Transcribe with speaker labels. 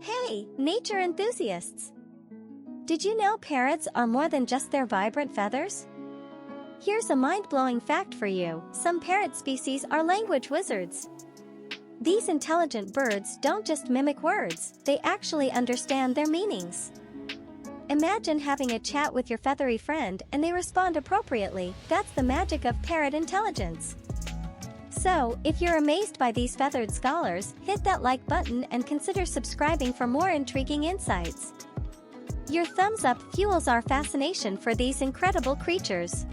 Speaker 1: Hey, nature enthusiasts! Did you know parrots are more than just their vibrant feathers? Here's a mind-blowing fact for you: some parrot species are language wizards. These intelligent birds don't just mimic words, they actually understand their meanings. Imagine having a chat with your feathery friend and they respond appropriately. That's the magic of parrot intelligence. So, if you're amazed by these feathered scholars, hit that like button and consider subscribing for more intriguing insights. Your thumbs up fuels our fascination for these incredible creatures.